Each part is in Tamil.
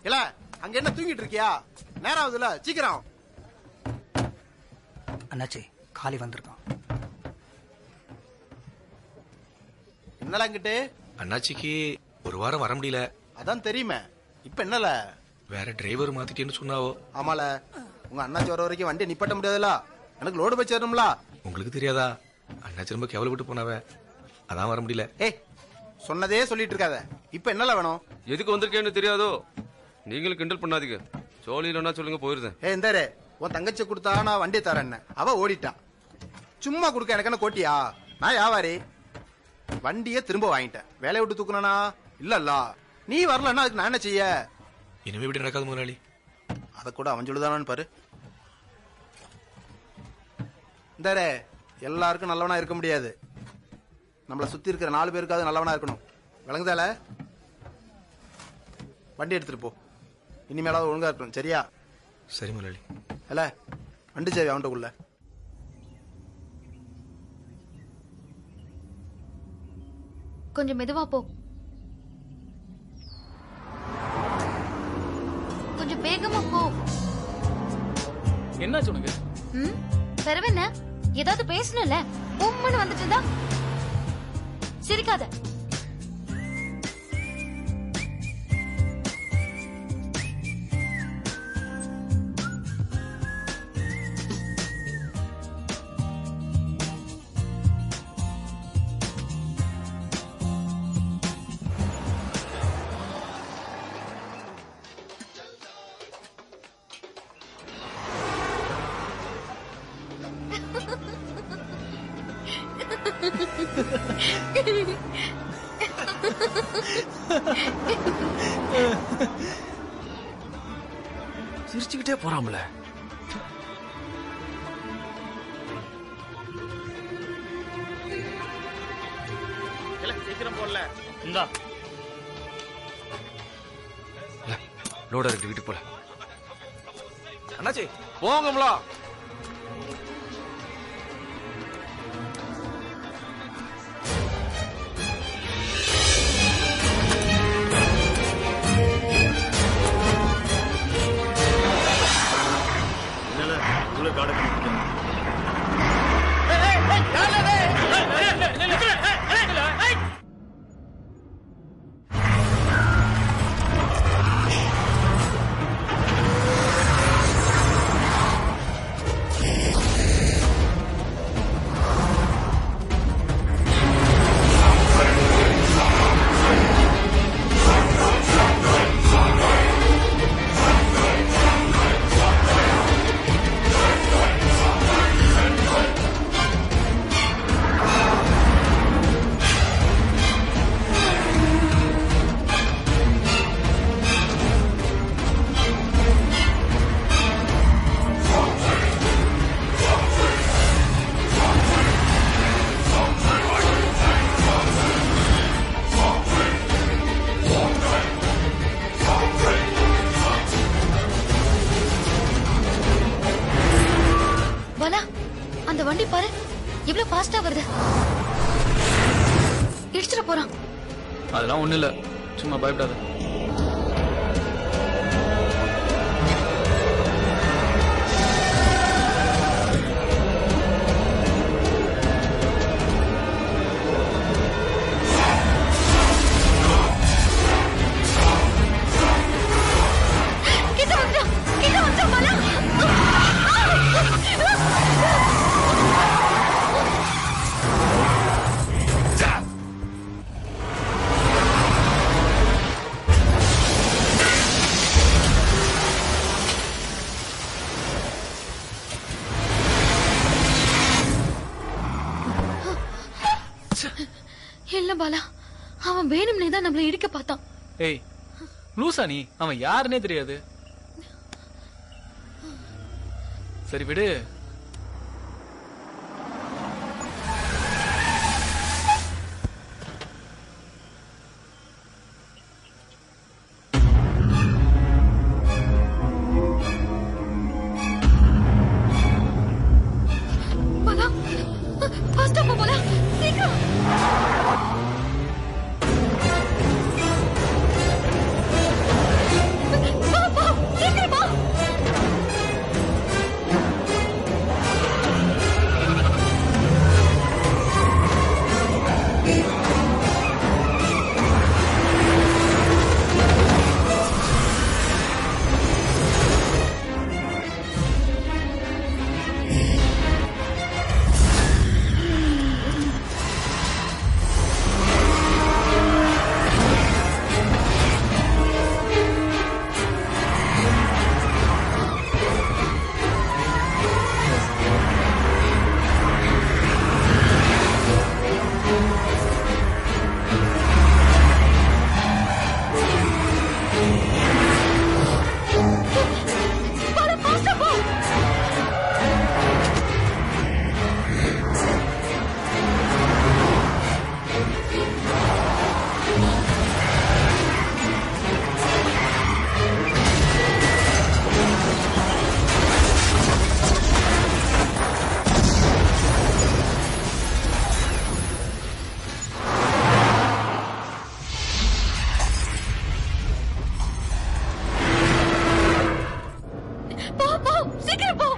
இல்ல அங்க என்ன தூங்கிட்டு இருக்கியா? நேரம் ஆகுதுல, சீக்கிரம். அண்ணாச்சி காலி வந்திருக்கான். என்னல அங்கிட்டு? அண்ணாச்சிக்கு ஒரு வாரம் வர முடியல. அதான் தெரியுமே. இப்ப என்னல? வேற டிரைவர் மாத்திட்டேன்னு சொன்னாவோ. ஆமால, உங்க அண்ணாச்சி வர வரைக்கும் வண்டி நிப்பாட்ட முடியாதுல. எனக்கு லோடு போய் சேரணும்ல. உங்களுக்கு தெரியாதா? அண்ணாச்சி ரொம்ப கேவலப்பட்டு போனாவ, அதான் வர முடியல. ஏய், சொன்னதே சொல்லிட்டு இருக்காத. இப்ப என்னல வேணும்? எதுக்கு வந்திருக்கேன்னு தெரியாதோ? நீங்களும் கிண்டல் பண்ணாதீங்க. ஜோலி இல்லைன்னா சொல்லுங்க, போயிருந்தேன். ஏ இந்தாரு, உன் தங்கச்சி கொடுத்தா நான் வண்டி தரேன். அவ ஓடிட்டா. சும்மா கொடுக்க எனக்கு என்ன கோட்டியா? நான் வியாபாரி. வண்டிய திரும்ப வாங்கிட்டேன். வேலையை விட்டு தூக்குனா இல்லல்ல. நீ வரலன்னா அதுக்கு நான் என்ன செய்ய? இனிமே இப்படி நடக்காது முதலாளி. அத கூட அவன் சொல்லுதானு பாரு. இந்தாரு, எல்லாருக்கும் நல்லவனா இருக்க முடியாது. நம்மள சுத்தி இருக்கிற 4 பேருக்காவது நல்லவனா இருக்கணும். விளங்குதால? வண்டி எடுத்துட்டு போ. இனிமேலாவது ஒழுங்கா இருக்கணும், சரியா? சரி முதலாளி. இல்ல வண்டி சேவை அவன்கிட்ட. கொஞ்சம் மெதுவா போ. கொஞ்சம் வேகமா போ. என்ன சொல்லுங்க? பெறவென்ன? ஏதாவது பேசணும்ல. உம்முன்னு வந்துட்டு இருந்தா சிரிக்காத. சிரிச்சுக்கிட்டே போறாமல. சீக்கிரம் போடல. இந்தா லோடா இருக்கு, வீட்டுக்கு போல. அண்ணாச்சி போங்கம்லா. வண்டி பாரு எவ்வளவு ஃபாஸ்டா வருது. இடிச்சிட போறான். அதெல்லாம் ஒண்ணு இல்ல, சும்மா பயப்படாத. இல்ல பாலா, அவன் வேணும்னே தான் நம்மள இடிக்க பார்த்தான். ஏய் லூசா நீ, அவன் யாருன்னே தெரியாது. சரி விடு. பாலா ஃபாஸ்டா போ பாலா, சீக்கிரம். போ போ சீக்கிரம் போ.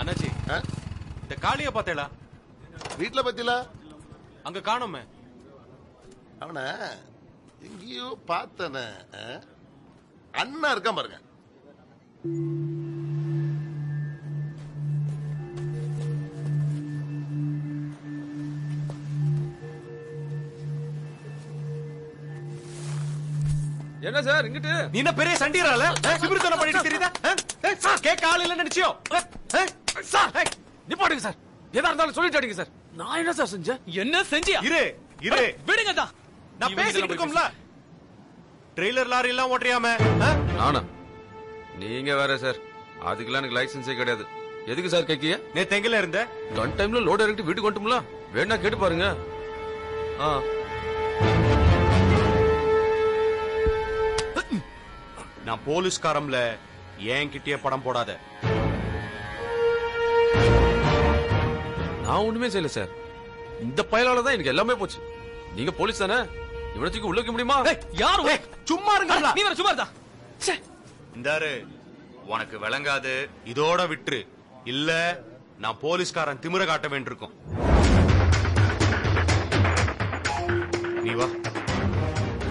அண்ணாச்சி இந்த காளிய பார்த்தேளா? வீட்டுல பத்தில அங்க காணோமே. அவன எங்கேயோ பார்த்தன. அண்ணா இருக்கான் பாருங்க. என்ன சார் இங்கிட்டு? நீ என்ன பெரிய சண்டீரால சிபிரித்தனம் பண்ணிட்டு தெரியுதா? கேட்க ஆள் இல்ல நினைச்சியோ? Sir நிப்பாடுங்க sir. எதா இருந்தாலும் சொல்லிட்டாடிங்க சார். நான் என்ன சார் செஞ்சேன்? என்ன செஞ்சியா? இரு இரு விடுங்க தான். நான் பேசிட்டு இருக்கோம்ல. ட்ரெய்லர் லாரி எல்லாம் ஓட்டுறியாம? நானா? நீங்க வேற சார். அதுக்கெல்லாம் எனக்கு லைசன்ஸே கிடையாது. எதுக்கு சார் கேக்கிய? நேத்து எங்கல இருந்த? கன் டைம்ல லோட் இறக்கிட்டு வீட்டுக்கு வந்துட்டோம்ல. வேணா கேட்டு பாருங்க. நான் போலீஸ்காரம்ல ஏன் கிட்டே படம் போடாத. நான் ஒண்ணுமே செய்யல சார். இந்த பயலால தான் எனக்கு எல்லாமே போச்சு. நீங்க போலீஸ் தானே? இவ்வளவுக்கு உள்ள வைக்க முடியுமா? யாரு? சும்மா இருங்க. நீ வேற சும்மா இருந்தா. இந்தாரு உனக்கு விளங்காது. இதோட விட்டுரு. இல்ல நான் போலீஸ்காரன் திமிர காட்ட வேண்டியிருக்கும். நீ வா.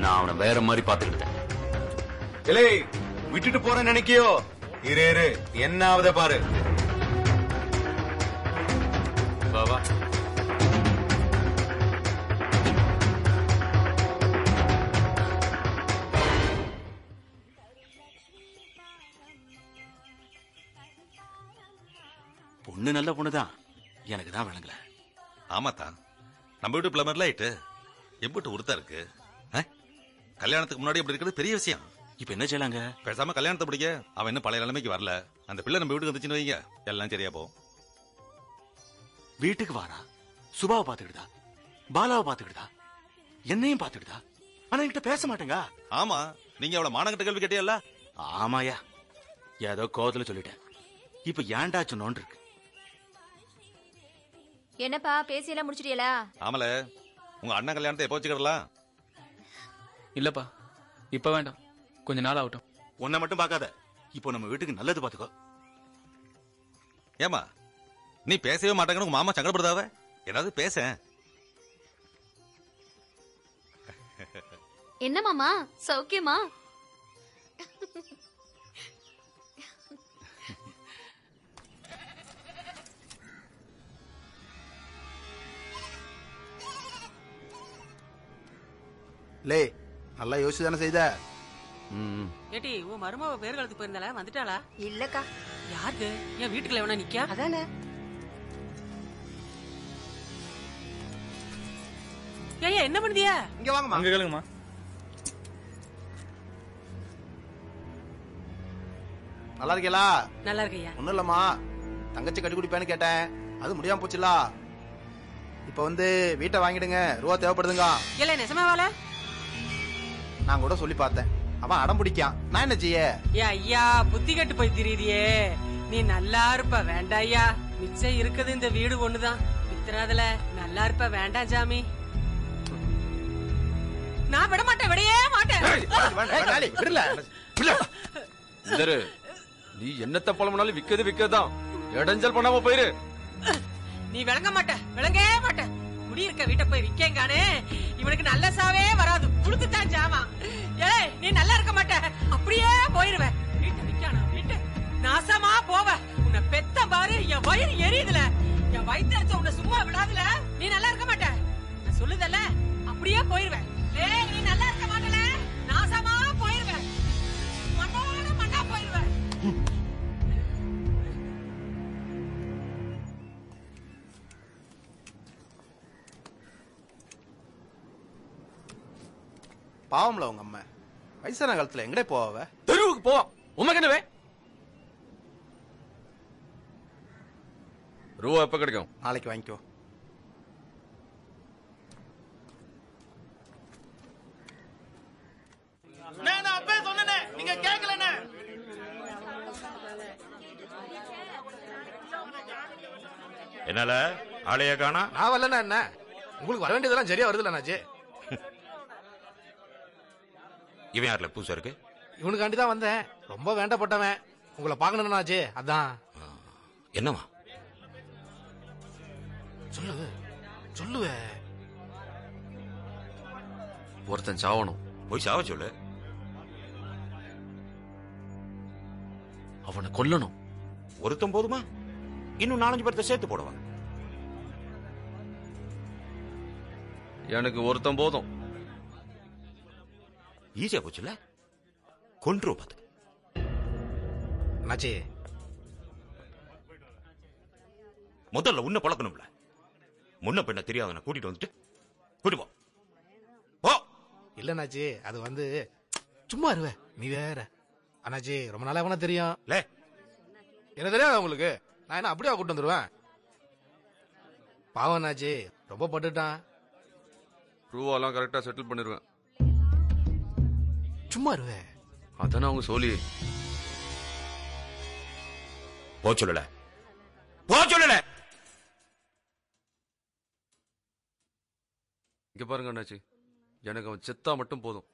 நான் அவனை வேற மாதிரி பாத்துக்கிட்டேன். இல்லை விட்டுட்டு போறேன்னு நினைக்கியோ? இரு இரு என்ன ஆகுத பாரு. வா வா. பொண்ணு நல்ல பொண்ணுதான். எனக்கு தான் விளங்கல. ஆமாத்தான். நம்ம வீட்டு பிளம்பர்ல ஆயிட்டு எம்பிட்டு உறுத்தா இருக்கு. கல்யாணத்துக்கு முன்னாடி இப்படி இருக்கிறது பெரிய விஷயம். இப்ப என்ன செய்யலாங்க? பேசாம கல்யாணத்தை பிடிக்க. அவன் இன்னும் பழைய நிலைமைக்கு வரல. அந்த பிள்ளை நம்ம வீட்டுக்கு வந்துச்சுன்னு வைங்க, எல்லாம் சரியா போகும். வீட்டுக்கு வாரா, சுபாவை பாத்துக்கிட்டா, பாலாவை பாத்துக்கிட்டா, என்னையும் பாத்துக்கிட்டா. ஆனா என்கிட்ட பேச மாட்டேங்க. ஆமா, நீங்க அவளை மானங்கிட்ட கேள்வி கேட்டியல்ல? ஆமாயா, ஏதோ கோவத்துல சொல்லிட்டேன். இப்ப ஏன்டா சொன்னோன்னு இருக்கு. என்னப்பா பேசியெல்லாம் முடிச்சிட்டியலா? ஆமல, உங்க அண்ணன் கல்யாணத்தை எப்போ வச்சுக்கலாம்? இல்லப்பா, இப்ப வேண்டாம், கொஞ்ச நாள் ஆகட்டும். உன்னை மட்டும் பாக்காத, இப்போ நம்ம வீட்டுக்கு நல்லது பாத்துக்கோ. ஏமா நீ பேசவே மாட்டாங்கன்னு உங்க மாமா சங்கடப்படுதாவ? ஏதாவது பேச. என்ன மாமா, சௌக்கியமா? லே, நல்லா யோசிச்சு தானே செய்த. ஏட்டி உன் மருமவ பேர் காலத்துக்கு போயிருந்தாளா? வந்துட்டாளா? இல்லக்கா. யாருக்கு? என் வீட்டுக்குள்ள எவனா நிக்கா? அதானே. ஏய்யா என்ன பண்ணுதியா? இங்க வாங்கம்மா. அங்க கேளுங்கம்மா. நல்லா இருக்கீங்களா? நல்லா இருக்கையா. ஒண்ணும் இல்லம்மா, தங்கச்சி கட்டி குடிப்பேன்னு கேட்டேன், அது முடியாம போச்சுல. இப்ப வந்து வீட்டை வாங்கிடுங்க, ரூபா தேவைப்படுதுங்க. இல்ல நெசமாவால? நான் கூட சொல்லி பார்த்தேன், அவன் அடம் பிடிக்கான். நான் என்ன செய்ய? ஐயா புத்தி கட்டு போய் திரியுதியே. நீ நல்லா இருப்ப வேண்டாயா. மிச்சம் இருக்குது இந்த வீடு ஒண்ணுதான். வித்துறாதுல நல்லா இருப்ப வேண்டாம் சாமி. நான் விட மாட்டேன். விடையே விடல இந்தரு, நீ என்னத்த பழமனாலும் விக்கதான் இடைஞ்சல் பண்ணாம போயிரு. நீ விளங்க விளங்கவே மாட்ட. குடியிருக்க வீட்டை போய் விக்கேங்கானே, இவனுக்கு நல்ல சாவே வராது. புழுத்துட்டான் ஜாமா. ஏய், நீ நல்லா இருக்க மாட்ட, அப்படியே போயிருவ. வீட்டை விக்கானா வீட்டு நாசமா போவ. உன்னை பெத்த பாரு, என் வயிறு எரியுதுல. என் வயிற்று உன்னை சும்மா விடாதுல. நீ நல்லா இருக்க மாட்ட, நான் சொல்லுதல்ல, அப்படியே போயிருவ. ஏய், நீ நல்லா இருக்க மாட்டல, நாசமா போயிருவ. மண்ணோட மண்ணா போயிருவ. பாவம்ல உங்க அம்மா வயசான காலத்துல எங்கடே போவ? தெருவுக்கு போவான். உண்மைக்கு என்னவே ரூபா எப்ப கிடைக்கும்? நாளைக்கு வாங்கிக்கோ. அப்பே சொன்னேனே, நீங்க கேட்கலனே. என்னால ஆளைய காணா? நான் வரலன்னா என்ன, உங்களுக்கு வர வேண்டியதெல்லாம் சரியா வருதுல்ல அண்ணாச்சி. இவன் யாருல பூசா இருக்கு? இவனுக்காண்டி தான் வந்தேன். ரொம்ப வேண்டப்பட்டவன், உங்களை பாக்கணும்னாச்சு, அதான். என்னவா? சொல்லுவே. ஒருத்தன் சாவணும். போய் சாவ சொல்லு. அவனை கொல்லணும். ஒருத்தன் போதுமா? இன்னும் 4-5 பேர்த்த சேர்த்து போடுவான். எனக்கு ஒருத்தன் போதும். ஈஸியா போச்சுல, கொன்று பார்த்து. அண்ணாச்சி, முதல்ல உன்னை பழக்கணும்ல. முன்ன பெண்ண தெரியாதவனை கூட்டிட்டு வந்துட்டு கூட்டி போ. இல்ல அண்ணாச்சி, அது வந்து சும்மா இருவே. நீ வேற அண்ணாச்சி, ரொம்ப நாளா அவனை தெரியும். என்ன தெரியாது உங்களுக்கு? நான் என்ன அப்படியே கூட்டு வந்துருவேன்? பாவம் அண்ணாச்சி, ரொம்ப பட்டுட்டான். ரூபாலாம் கரெக்டா செட்டில் பண்ணிருவேன். சும்மா இருவே. அதானே அவங்க சொல்லி போ சொல்லல, போ சொல்லல. இங்க பாருங்க அண்ணாச்சி, எனக்கு அவன் செத்தா மட்டும் போதும்.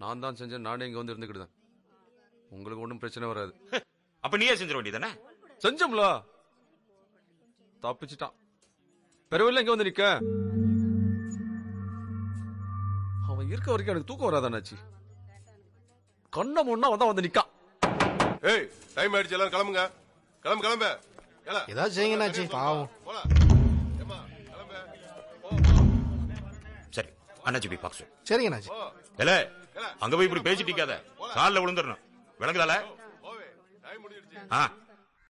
நான் தான் செஞ்சேன், நானே இங்க வந்து இருந்துக்கிட்டுதான். உங்களுக்கு ஒன்றும் பிரச்சனை வராது. அப்ப நீயே செஞ்சிட வேண்டியதானே? செஞ்சோம்ல, தப்பிச்சுட்டான். பெருவில்ல இங்க வந்து நிக்க. அவன் இருக்க வரைக்கும் எனக்கு தூக்கம் வராது அண்ணாச்சி. கண்ண முன்னா வந்தா வந்து நிக்கா. ஏய், டைம் ஆயிடுச்சு, எல்லாரும் கிளம்புங்க. கிளம்பு. ஏதாவது செய்யுங்க அண்ணாச்சி, பாவம். சரி, அண்ணாச்சி போய் பாக்க சொல்லு. சரிங்க அண்ணாச்சி. இல்ல, அங்க போய் இப்படி பேசிட்டு இருக்காத, காலில் விழுந்துடணும். விளங்குதால?